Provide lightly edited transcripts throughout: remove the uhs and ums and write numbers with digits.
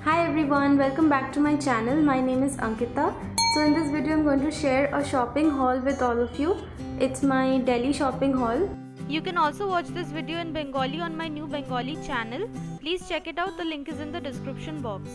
Hi everyone, welcome back to my channel. My name is Ankita. So in this video I'm going to share a shopping haul with all of you. It's my Delhi shopping haul. You can also watch this video in Bengali on my new Bengali channel. Please check it out, the link is in the description box.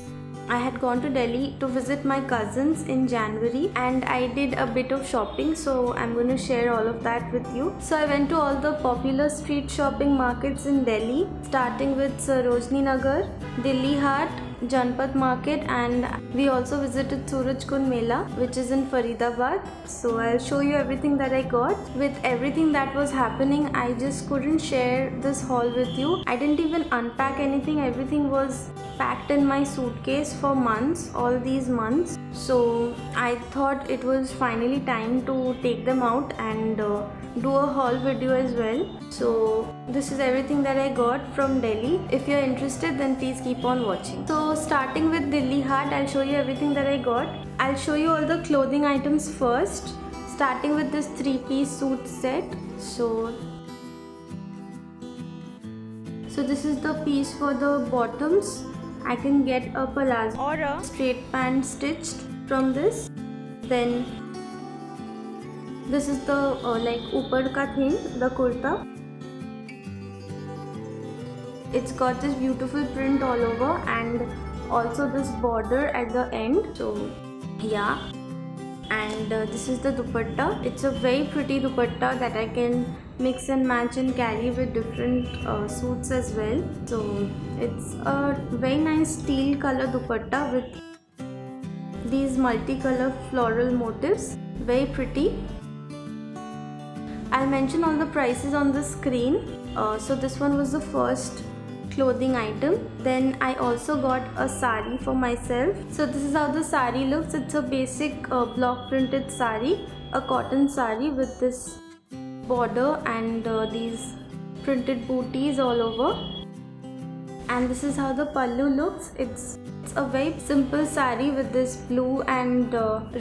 I had gone to Delhi to visit my cousins in January and I did a bit of shopping, so I'm going to share all of that with you. So I went to all the popular street shopping markets in Delhi, starting with Sarojini Nagar, Dilli Haat, Janpat Market, and we also visited Surajkund Mela, which is in Faridabad. So I'll show you everything that I got. With everything that was happening, I just couldn't share this haul with you. I didn't even unpack anything. Everything was packed in my suitcase for months, all these months. So I thought it was finally time to take them out and do a haul video as well. So this is everything that I got from Delhi. If you're interested, then please keep on watching. So starting with Dilli Haat, I'll show you everything that I got. I'll show you all the clothing items first, starting with this 3-piece suit set. So this is the piece for the bottoms. I can get a palazzo Or a straight pant stitched from this. Then this is the like upar ka thing, the kurta. It's got this beautiful print all over and also this border at the end. So yeah, and this is the dupatta. It's a very pretty dupatta that I can mix and match and carry with different suits as well. So it's a very nice teal color dupatta with these multicolor floral motifs. Very pretty. I'll mention all the prices on the screen. So this one was the first clothing item. Then I also got a sari for myself. So this is how the sari looks. It's a basic block printed sari, a cotton sari with this border and these printed booties all over. And this is how the pallu looks. It's a very simple sari with this blue and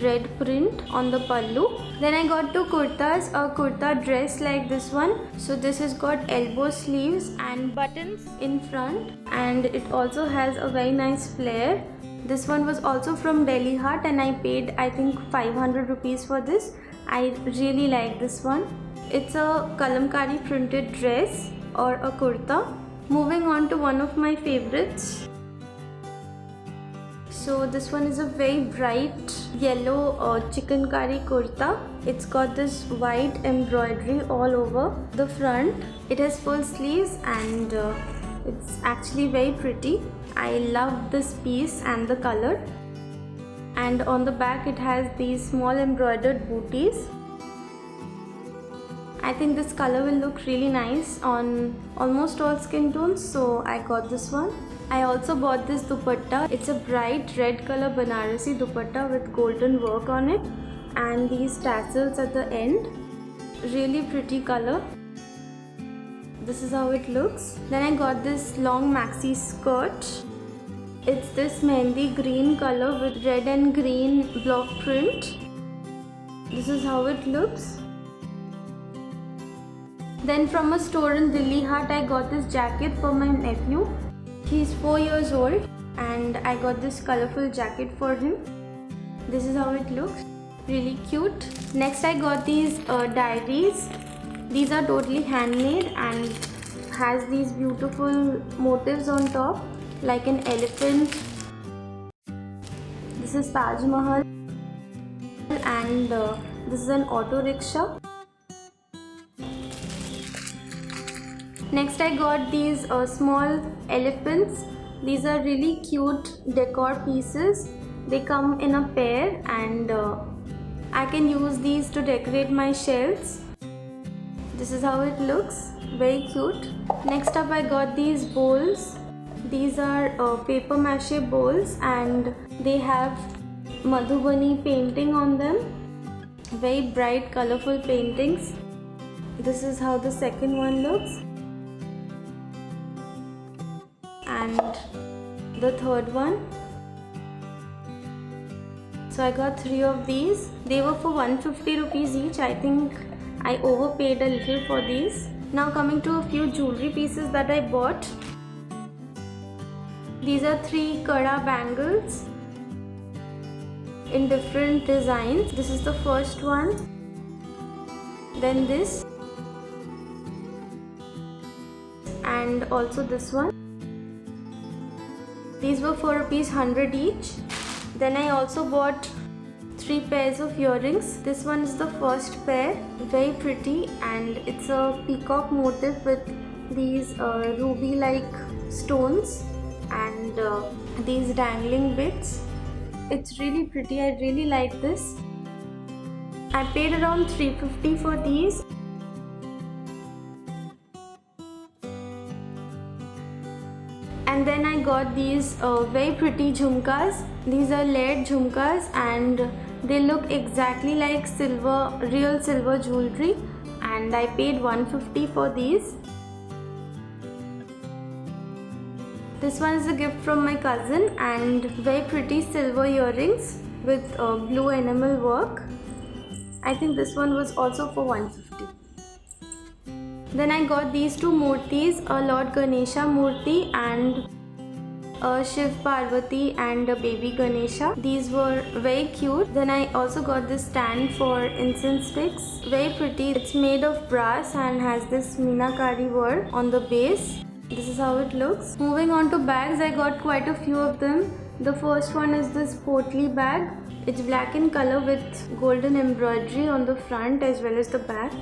red print on the pallu. Then I got two kurtas, a kurta dress like this one. So this has got elbow sleeves and buttons in front, and it also has a very nice flare. This one was also from Dilli Haat and I paid I think 500 rupees for this. I really like this one. It's a kalamkari printed dress or a kurta. Moving on to one of my favorites. So this one is a very bright yellow chikankari kurta. It's got this white embroidery all over the front. It has full sleeves and it's actually very pretty. I love this piece and the color. And on the back it has these small embroidered booties. I think this color will look really nice on almost all skin tones, so I got this one. I also bought this dupatta. It's a bright red color Banarasi dupatta with golden work on it and these tassels at the end. Really pretty color. This is how it looks. Then I got this long maxi skirt. It's this mehendi green color with red and green block print. This is how it looks. Then from a store in Dilli Haat, I got this jacket for my nephew. He's 4 years old and I got this colorful jacket for him. This is how it looks. Really cute. Next I got these diaries. These are totally handmade and has these beautiful motifs on top like an elephant. This is Taj Mahal and this is an auto rickshaw. Next I got these small elephants. These are really cute decor pieces. They come in a pair and I can use these to decorate my shelves. This is how it looks. Very cute. Next up I got these bowls. These are paper mache bowls and they have Madhubani painting on them. Very bright colorful paintings. This is how the second one looks. And the third one. So I got 3 of these. They were for 150 rupees each. I think I overpaid a little for these. Now coming to a few jewelry pieces that I bought. These are 3 Kada bangles in different designs. This is the first one, then this, and also this one. These were for ₹100 each. Then I also bought 3 pairs of earrings. This one is the first pair, very pretty, and it's a peacock motif with these ruby like stones and these dangling bits. It's really pretty. I really like this. I paid around $350 for these. And then I got these very pretty jhumkas. These are layered jhumkas and they look exactly like silver, real silver jewelry, and I paid $150 for these. This one is a gift from my cousin, and very pretty silver earrings with blue enamel work. I think this one was also for $150. Then I got these 2 murtis, a Lord Ganesha murti and a Shiv Parvati and a baby Ganesha. These were very cute. Then I also got this stand for incense sticks. Very pretty. It's made of brass and has this meenakari work on the base. This is how it looks. Moving on to bags, I got quite a few of them. The first one is this portly bag. It's black in color with golden embroidery on the front as well as the back.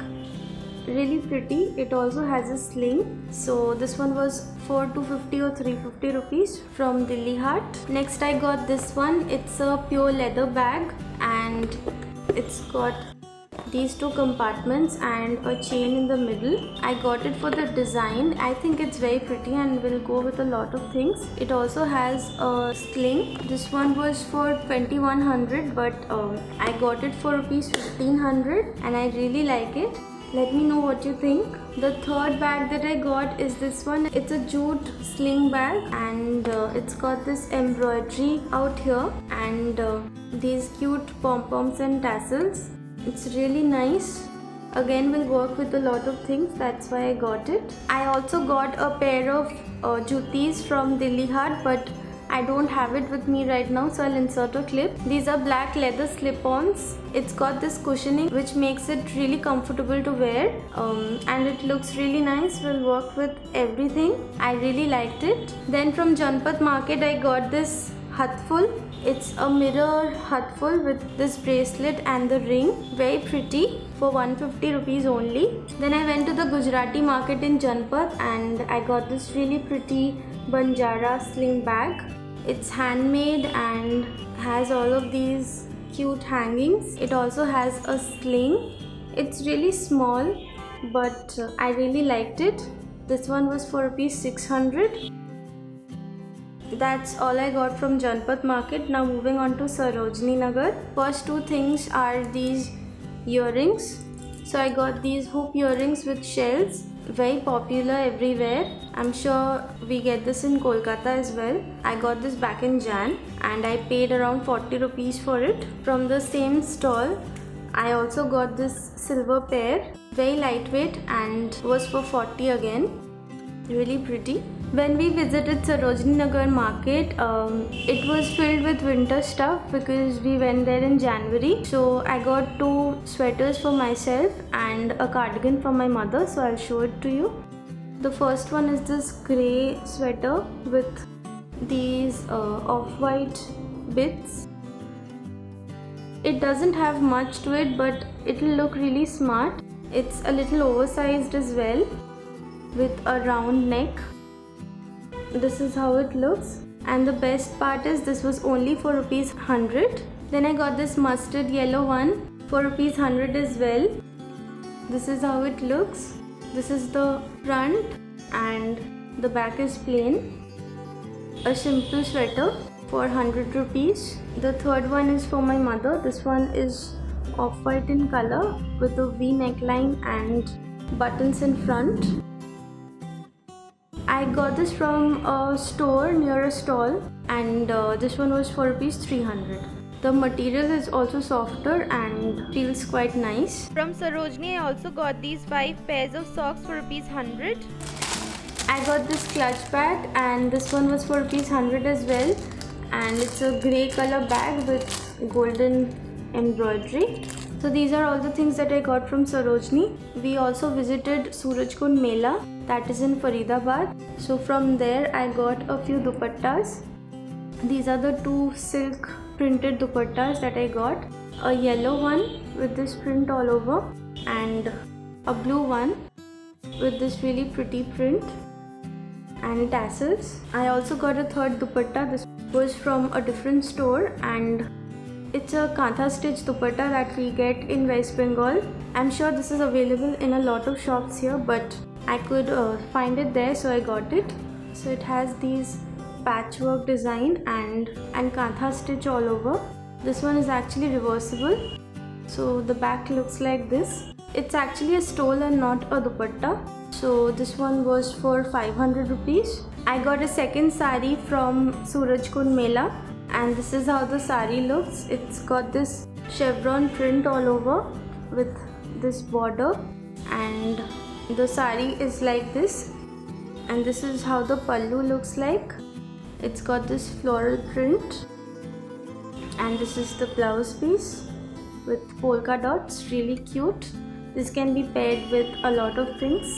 Really pretty. It also has a sling. So this one was for $250 or $350 from Delhi Hut. Next I got this one. It's a pure leather bag and it's got these 2 compartments and a chain in the middle. I got it for the design. I think it's very pretty and will go with a lot of things. It also has a sling. This one was for $2,100 but I got it for $1,500 and I really like it. Let me know what you think. The third bag that I got is this one. It's a jute sling bag and it's got this embroidery out here and these cute pom-poms and tassels. It's really nice. Again, will work with a lot of things. That's why I got it. I also got a pair of jutis from Delhi Hut, but I don't have it with me right now, so I'll insert a clip. These are black leather slip-ons. It's got this cushioning which makes it really comfortable to wear and it looks really nice. Will work with everything. I really liked it. Then from Janpat Market I got this Hathful. It's a mirror Hathful with this bracelet and the ring. Very pretty for ₹150 only. Then I went to the Gujarati market in Janpat and I got this really pretty Banjara sling bag. It's handmade and has all of these cute hangings. It also has a sling. It's really small but I really liked it. This one was for ₹600. That's all I got from Janpat Market. Now moving on to Sarojini Nagar. First 2 things are these earrings. So I got these hoop earrings with shells. Very popular everywhere. I'm sure we get this in Kolkata as well. I got this back in Jan and I paid around ₹40 for it. From the same stall, I also got this silver pair. Very lightweight and was for $40 again. Really pretty. When we visited Sarojini Nagar market, it was filled with winter stuff because we went there in January. So I got 2 sweaters for myself and a cardigan for my mother. So I'll show it to you. The first one is this grey sweater with these off-white bits. It doesn't have much to it, but it'll look really smart. It's a little oversized as well with a round neck. This is how it looks, and the best part is this was only for ₹100. Then I got this mustard yellow one for ₹100 as well. This is how it looks. This is the front and the back is plain. A simple sweater for ₹100. The third one is for my mother. This one is off-white in color with a V neckline and buttons in front. I got this from a store near a stall and this one was for ₹300. The material is also softer and feels quite nice. From Sarojini I also got these 5 pairs of socks for ₹100. I got this clutch bag, and this one was for ₹100 as well, and it's a grey color bag with golden embroidery. So these are all the things that I got from Sarojini. We also visited Surajkund Mela, that is in Faridabad. So from there I got a few dupattas. These are the two silk printed dupattas that I got. A yellow one with this print all over, and a blue one with this really pretty print and tassels. I also got a third dupatta. This was from a different store, and it's a kantha stitch dupatta that we get in West Bengal. I'm sure this is available in a lot of shops here, but I could find it there, so I got it. So it has these patchwork design and kantha stitch all over. This one is actually reversible, so the back looks like this. It's actually a stole and not a dupatta. So this one was for 500 rupees. I got a second sari from Surajkund Mela, and this is how the sari looks. It's got this chevron print all over with this border, and the sari is like this, and this is how the pallu looks like. It's got this floral print, and this is the blouse piece with polka dots, really cute. This can be paired with a lot of things.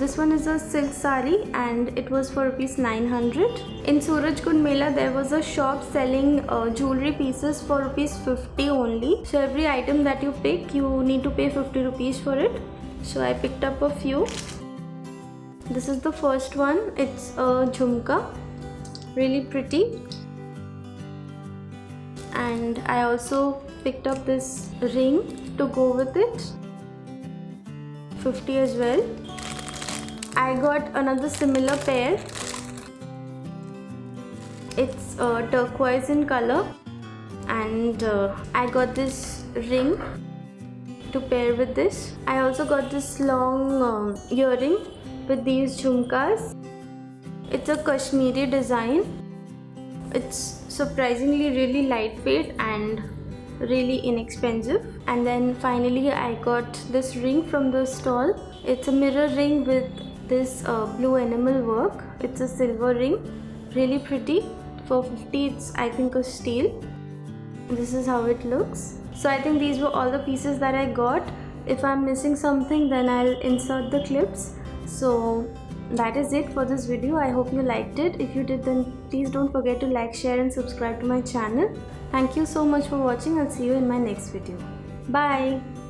This one is a silk sari, and it was for ₹900. In Surajkund Mela there was a shop selling jewelry pieces for ₹50 only. So every item that you pick, you need to pay 50 rupees for it. So I picked up a few. This is the first one. It's a jhumka, really pretty. And I also picked up this ring to go with it, 50 as well. I got another similar pair. It's turquoise in color, and I got this ring to pair with this. I also got this long earring with these jhumkas. It's a Kashmiri design. It's surprisingly really lightweight and really inexpensive. And then finally I got this ring from the stall. It's a mirror ring with this blue enamel work. It's a silver ring, really pretty. For 50, it's I think a steal. This is how it looks. So I think these were all the pieces that I got. If I'm missing something, then I'll insert the clips. So that is it for this video. I hope you liked it. If you did, then please don't forget to like, share and subscribe to my channel. Thank you so much for watching. I'll see you in my next video. Bye.